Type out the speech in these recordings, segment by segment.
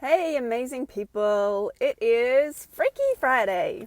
Hey, amazing people. It is Freaky Friday.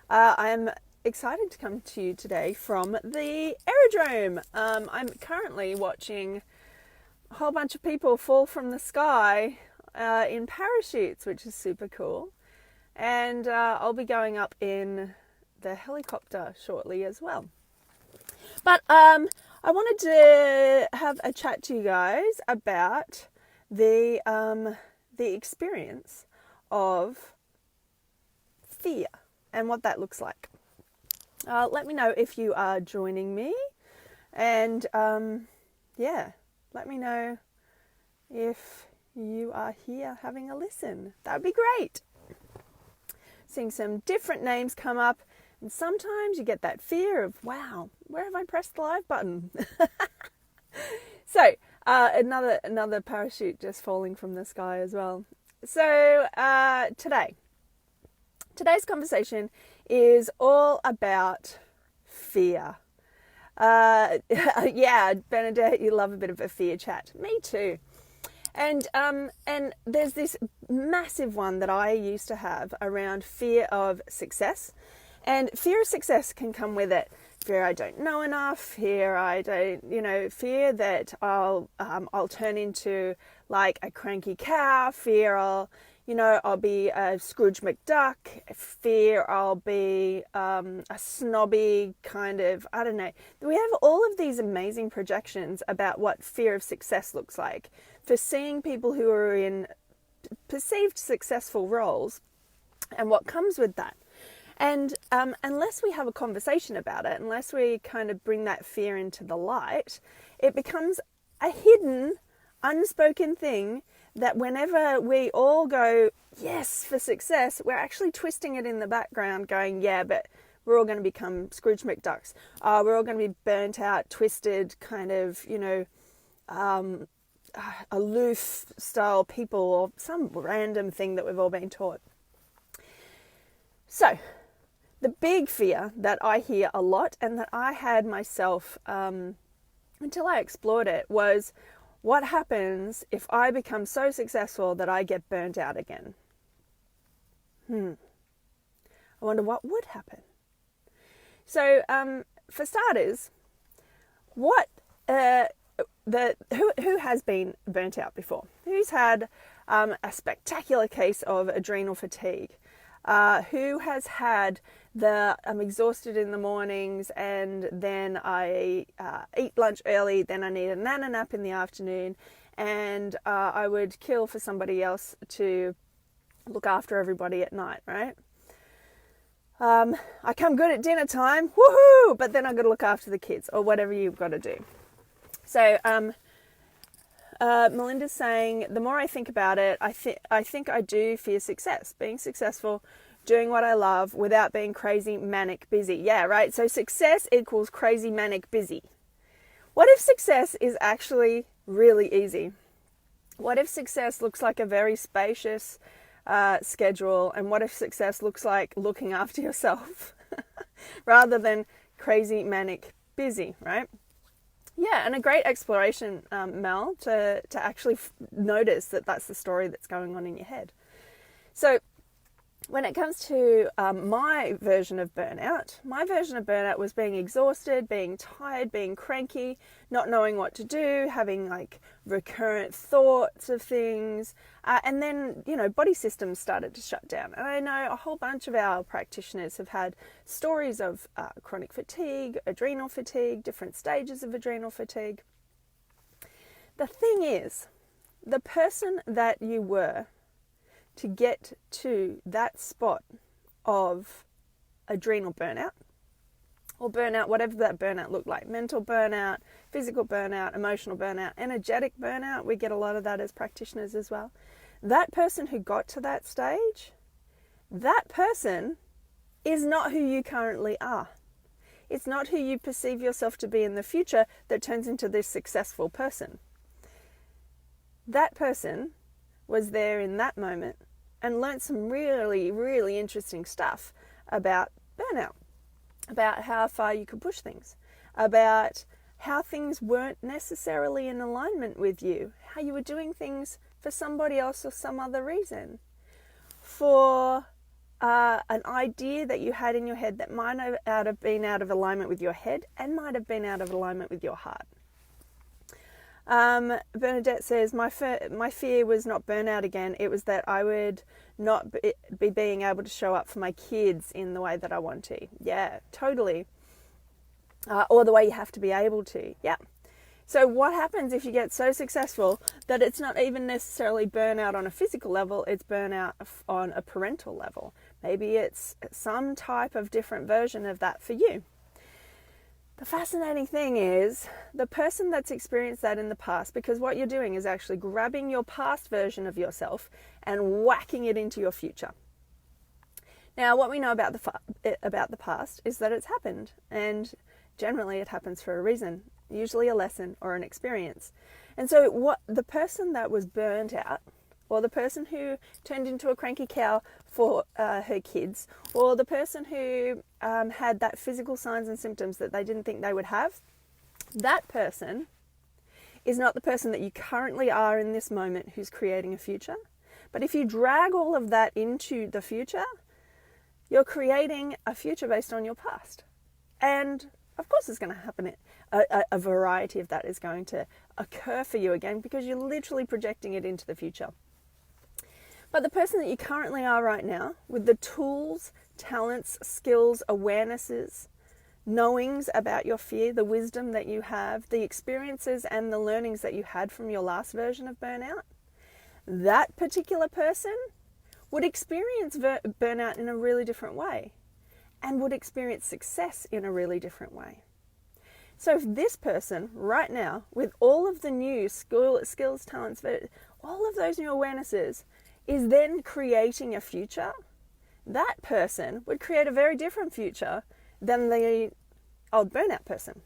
I'm excited to come to you today from the aerodrome. I'm currently watching a whole bunch of people fall from the sky in parachutes, which is super cool. And I'll be going up in the helicopter shortly as well. But I wanted to have a chat to you guys about the experience of fear and what that looks like. Let me know if you are joining me, and let me know if you are here having a listen. That would be great. Seeing some different names come up, and sometimes you get that fear of, wow, where have I pressed the live button? So another parachute just falling from the sky as well. So today's conversation is all about fear. Yeah, Bernadette, you love a bit of a fear chat. Me too. And there's this massive one that I used to have around fear of success. And fear of success can come with it fear I don't know enough, fear that I'll turn into like a cranky cow, fear I'll be a Scrooge McDuck, fear I'll be a snobby kind of, I don't know. We have all of these amazing projections about what fear of success looks like for seeing people who are in perceived successful roles and what comes with that. And unless we have a conversation about it, unless we kind of bring that fear into the light, it becomes a hidden, unspoken thing that whenever we all go, yes, for success, we're actually twisting it in the background going, yeah, but we're all going to become Scrooge McDucks. We're all going to be burnt out, twisted, kind of, aloof style people or some random thing that we've all been taught. So, the big fear that I hear a lot and that I had myself until I explored it was, what happens if I become so successful that I get burnt out again? I wonder what would happen. So, for starters, who has been burnt out before? Who's had a spectacular case of adrenal fatigue? Who has had I'm exhausted in the mornings and then I eat lunch early, then I need a nap in the afternoon, and I would kill for somebody else to look after everybody at night, right? I come good at dinner time, woohoo! But then I've got to look after the kids or whatever you've got to do. So Melinda's saying, the more I think about it, I think I do fear success, being successful, doing what I love without being crazy, manic, busy. Yeah, right? So success equals crazy, manic, busy. What if success is actually really easy? What if success looks like a very spacious schedule? And what if success looks like looking after yourself rather than crazy, manic, busy, right? Yeah, and a great exploration, Mel, to actually notice that that's the story that's going on in your head. So when it comes to my version of burnout was being exhausted, being tired, being cranky, not knowing what to do, having like recurrent thoughts of things. And then, body systems started to shut down. And I know a whole bunch of our practitioners have had stories of chronic fatigue, adrenal fatigue, different stages of adrenal fatigue. The thing is, the person that you were to get to that spot of adrenal burnout, or burnout, whatever that burnout looked like, mental burnout, physical burnout, emotional burnout, energetic burnout, we get a lot of that as practitioners as well. That person who got to that stage, that person is not who you currently are. It's not who you perceive yourself to be in the future that turns into this successful person. That person was there in that moment and learned some really, really interesting stuff about burnout, about how far you could push things, about how things weren't necessarily in alignment with you, how you were doing things for somebody else or some other reason. For an idea that you had in your head that might have been out of alignment with your head and might have been out of alignment with your heart. Bernadette says, my fear was not burnout again. It was that I would not be being able to show up for my kids in the way that I want to. Yeah, totally. Or the way you have to be able to. Yeah. So what happens if you get so successful that it's not even necessarily burnout on a physical level, it's burnout on a parental level? Maybe it's some type of different version of that for you. The fascinating thing is the person that's experienced that in the past, because what you're doing is actually grabbing your past version of yourself and whacking it into your future. Now, what we know about the past is that it's happened, and generally it happens for a reason, usually a lesson or an experience. And so what the person that was burnt out, or the person who turned into a cranky cow for her kids, or the person who had that physical signs and symptoms that they didn't think they would have, that person is not the person that you currently are in this moment who's creating a future. But if you drag all of that into the future, you're creating a future based on your past. And of course it's going to happen. A variety of that is going to occur for you again because you're literally projecting it into the future. But the person that you currently are right now, with the tools, talents, skills, awarenesses, knowings about your fear, the wisdom that you have, the experiences and the learnings that you had from your last version of burnout, that particular person would experience burnout in a really different way and would experience success in a really different way. So if this person right now, with all of the new skills, talents, all of those new awarenesses, is then creating a future, that person would create a very different future than the old burnout person.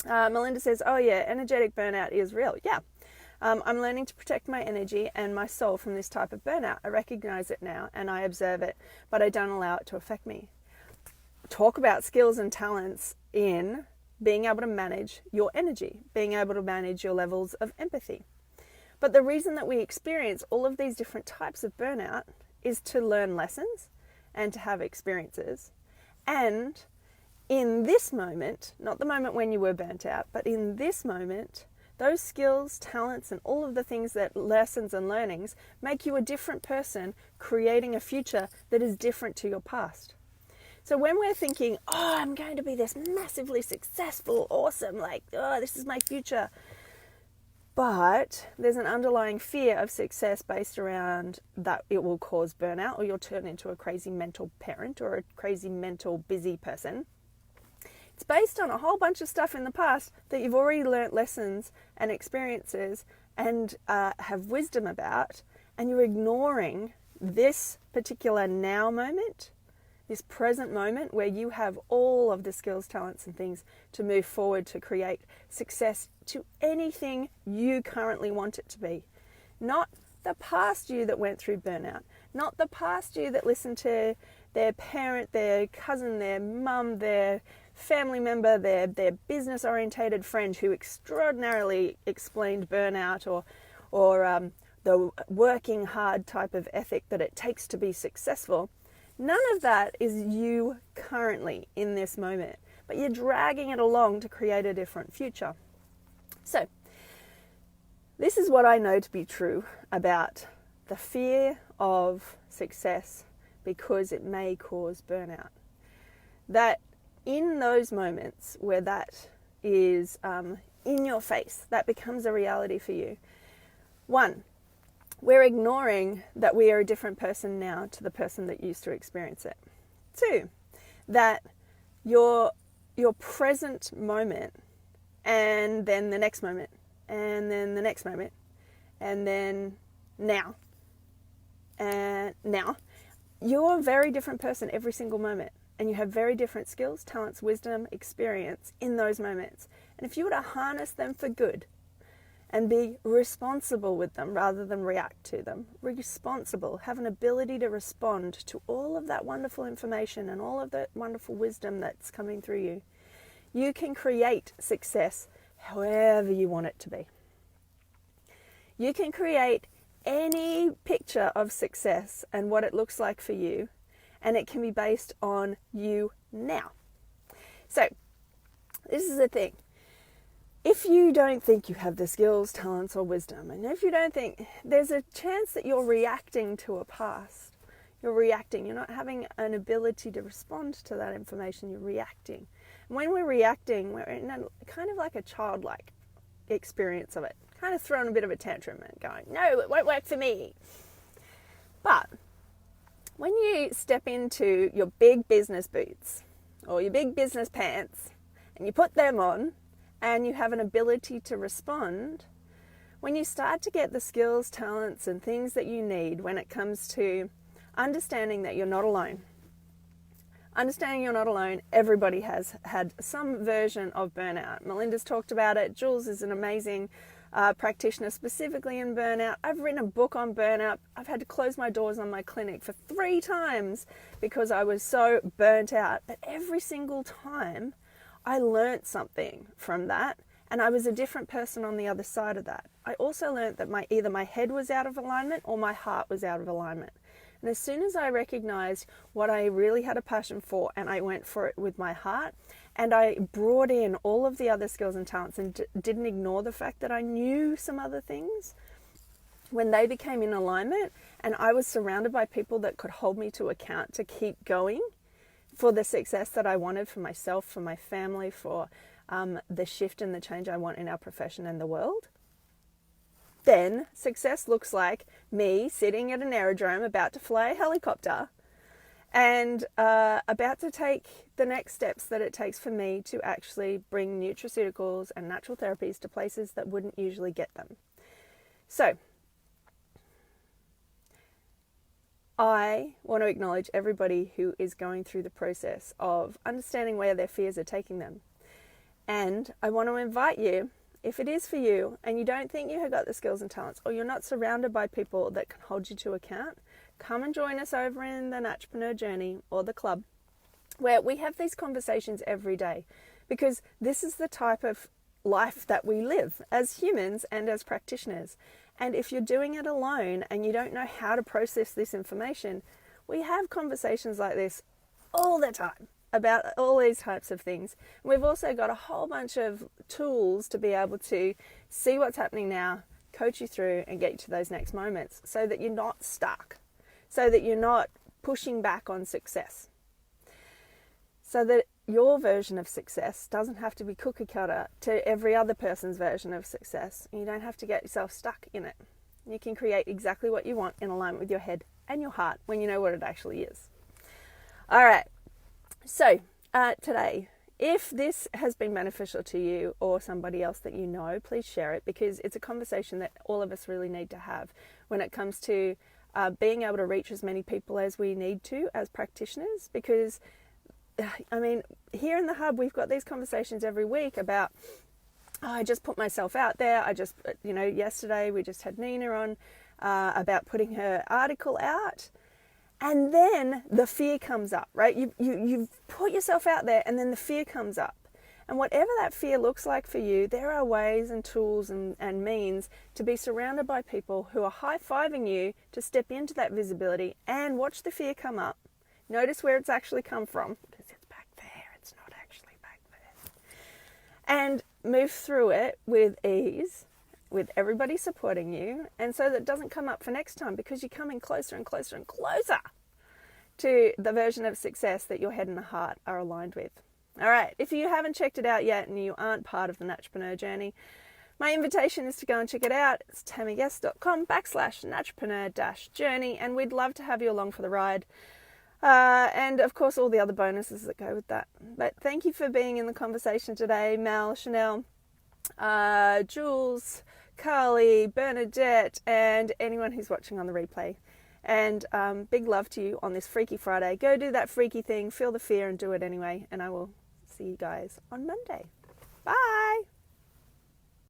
Melinda says, oh yeah, energetic burnout is real. Yeah. I'm learning to protect my energy and my soul from this type of burnout. I recognize it now and I observe it, but I don't allow it to affect me. Talk about skills and talents in being able to manage your energy, being able to manage your levels of empathy. But the reason that we experience all of these different types of burnout is to learn lessons and to have experiences. And in this moment, not the moment when you were burnt out, but in this moment, those skills, talents, and all of the things that lessons and learnings make you a different person, creating a future that is different to your past. So when we're thinking, oh, I'm going to be this massively successful, awesome, this is my future. But there's an underlying fear of success based around that it will cause burnout or you'll turn into a crazy mental parent or a crazy mental busy person. It's based on a whole bunch of stuff in the past that you've already learnt lessons and experiences and have wisdom about, and you're ignoring this particular now moment, this present moment where you have all of the skills, talents and things to move forward to create success to anything you currently want it to be. Not the past you that went through burnout, not the past you that listened to their parent, their cousin, their mum, their family member, their business orientated friend who extraordinarily explained burnout or the working hard type of ethic that it takes to be successful. None of that is you currently in this moment, but you're dragging it along to create a different future. So, this is what I know to be true about the fear of success because it may cause burnout. That in those moments where that is in your face, that becomes a reality for you. One, we're ignoring that we are a different person now to the person that used to experience it. Two, that your present moment and then the next moment and then the next moment and then now and now, you're a very different person every single moment. And you have very different skills, talents, wisdom, experience in those moments. And if you were to harness them for good, and be responsible with them rather than react to them. Responsible, have an ability to respond to all of that wonderful information and all of that wonderful wisdom that's coming through you. You can create success however you want it to be. You can create any picture of success and what it looks like for you, and it can be based on you now. So this is the thing. If you don't think you have the skills, talents, or wisdom, and if you don't think, there's a chance that you're reacting to a past. You're reacting. You're not having an ability to respond to that information. You're reacting. And when we're reacting, we're in kind of like a childlike experience of it. Kind of throwing a bit of a tantrum and going, no, it won't work for me. But when you step into your big business boots or your big business pants and you put them on and you have an ability to respond, when you start to get the skills, talents, and things that you need when it comes to understanding that you're not alone. Understanding you're not alone, everybody has had some version of burnout. Melinda's talked about it. Jules is an amazing practitioner specifically in burnout. I've written a book on burnout. I've had to close my doors on my clinic for 3 times because I was so burnt out. But every single time I learnt something from that, and I was a different person on the other side of that. I also learnt that either my head was out of alignment or my heart was out of alignment. And as soon as I recognized what I really had a passion for and I went for it with my heart, and I brought in all of the other skills and talents and didn't ignore the fact that I knew some other things, when they became in alignment and I was surrounded by people that could hold me to account to keep going for the success that I wanted for myself, for my family, for the shift and the change I want in our profession and the world, then success looks like me sitting at an aerodrome about to fly a helicopter and about to take the next steps that it takes for me to actually bring nutraceuticals and natural therapies to places that wouldn't usually get them. So I want to acknowledge everybody who is going through the process of understanding where their fears are taking them. And I want to invite you, if it is for you and you don't think you have got the skills and talents, or you're not surrounded by people that can hold you to account, come and join us over in the Naturpreneur Journey or the club, where we have these conversations every day, because this is the type of life that we live as humans and as practitioners. And if you're doing it alone and you don't know how to process this information, we have conversations like this all the time about all these types of things. We've also got a whole bunch of tools to be able to see what's happening now, coach you through and get you to those next moments so that you're not stuck, so that you're not pushing back on success, so that your version of success doesn't have to be cookie cutter to every other person's version of success. You don't have to get yourself stuck in it. You can create exactly what you want in alignment with your head and your heart when you know what it actually is. All right. So today, if this has been beneficial to you or somebody else that you know, please share it, because it's a conversation that all of us really need to have when it comes to being able to reach as many people as we need to as practitioners. Because, I mean, here in the hub, we've got these conversations every week about, I just put myself out there. Yesterday we just had Nina on about putting her article out. And then the fear comes up, right? You've put yourself out there and then the fear comes up. And whatever that fear looks like for you, there are ways and tools and means to be surrounded by people who are high-fiving you to step into that visibility and watch the fear come up. Notice where it's actually come from, because it's back there. It's not actually back there. And move through it with ease, with everybody supporting you, and so that it doesn't come up for next time, because you're coming closer and closer and closer to the version of success that your head and the heart are aligned with. All right, if you haven't checked it out yet and you aren't part of the Naturpreneur Journey, my invitation is to go and check it out. It's tammyguest.com/naturpreneur-journey, and we'd love to have you along for the ride. And of course, all the other bonuses that go with that. But thank you for being in the conversation today, Mel, Chanel, Jules, Carly, Bernadette, and anyone who's watching on the replay. And big love to you on this Freaky Friday. Go do that freaky thing, feel the fear and do it anyway. And I will see you guys on Monday. Bye.